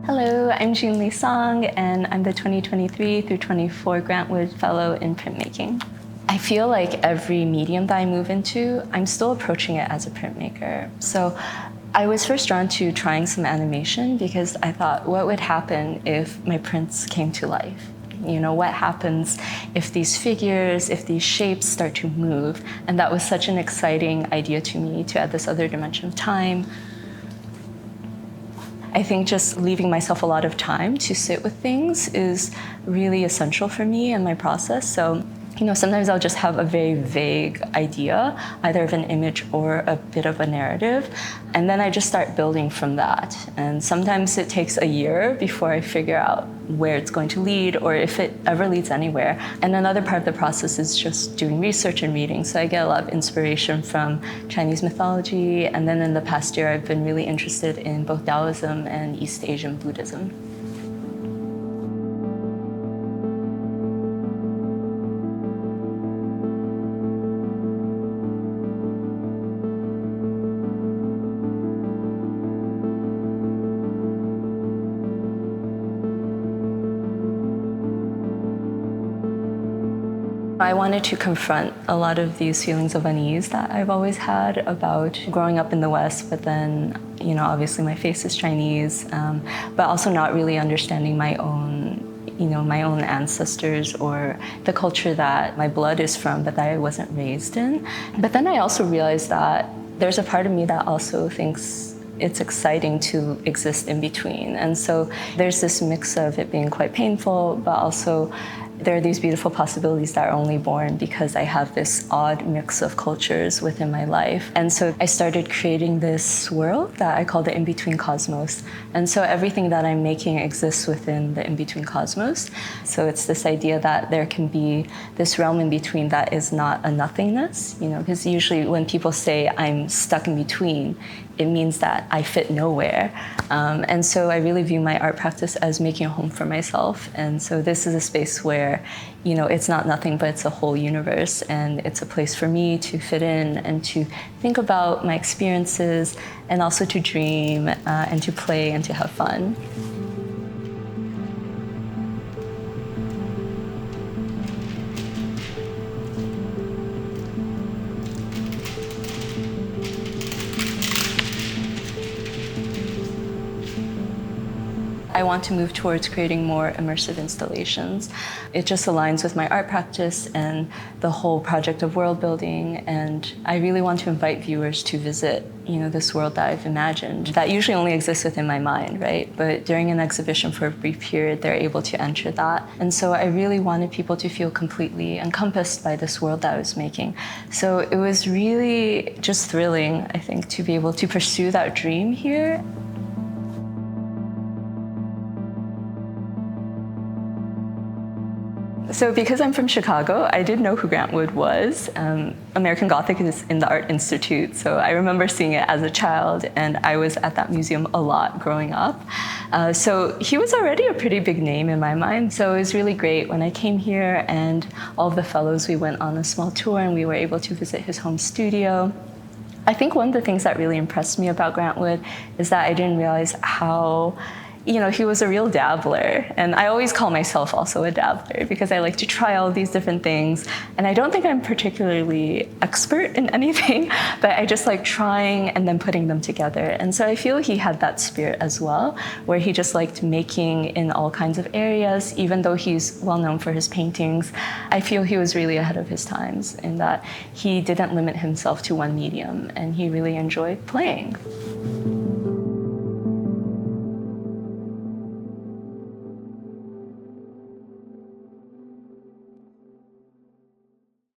Hello, I'm Junli Song, and I'm the 2023 through 24 Grantwood Fellow in Printmaking. I feel like every medium that I move into, I'm still approaching it as a printmaker. So I was first drawn to trying some animation because I thought, what would happen if my prints came to life? You know, what happens if these figures, if these shapes start to move? And that was such an exciting idea to me to add this other dimension of time. I think just leaving myself a lot of time to sit with things is really essential for me and my process. So, you know, sometimes I'll just have a very vague idea, either of an image or a bit of a narrative, and then I just start building from that. And sometimes it takes a year before I figure out where it's going to lead or if it ever leads anywhere. And another part of the process is just doing research and reading. So I get a lot of inspiration from Chinese mythology, and then in the past year I've been really interested in both Taoism and East Asian Buddhism. I wanted to confront a lot of these feelings of unease that I've always had about growing up in the West, but then, you know, obviously my face is Chinese, but also not really understanding my own ancestors or the culture that my blood is from, but that I wasn't raised in. But then I also realized that there's a part of me that also thinks it's exciting to exist in between. And so there's this mix of it being quite painful, but also there are these beautiful possibilities that are only born because I have this odd mix of cultures within my life. And so I started creating this world that I call the in-between cosmos. And so everything that I'm making exists within the in-between cosmos. So it's this idea that there can be this realm in between that is not a nothingness, you know, because usually when people say I'm stuck in between, it means that I fit nowhere. And so I really view my art practice as making a home for myself. And so this is a space where, you know, it's not nothing, but it's a whole universe. And it's a place for me to fit in and to think about my experiences and also to dream and to play and to have fun. I want to move towards creating more immersive installations. It just aligns with my art practice and the whole project of world building, and I really want to invite viewers to visit, you know, this world that I've imagined that usually only exists within my mind, right? But during an exhibition for a brief period, they're able to enter that. And so I really wanted people to feel completely encompassed by this world that I was making. So it was really just thrilling, I think, to be able to pursue that dream here. So because I'm from Chicago, I did know who Grant Wood was. American Gothic is in the Art Institute, so I remember seeing it as a child, and I was at that museum a lot growing up. So he was already a pretty big name in my mind, so it was really great when I came here and all of the fellows, we went on a small tour and we were able to visit his home studio. I think one of the things that really impressed me about Grant Wood is that I didn't realize how, you know, he was a real dabbler. And I always call myself also a dabbler because I like to try all of these different things. And I don't think I'm particularly expert in anything, but I just like trying and then putting them together. And so I feel he had that spirit as well, where he just liked making in all kinds of areas, even though he's well known for his paintings. I feel he was really ahead of his times in that he didn't limit himself to one medium and he really enjoyed playing.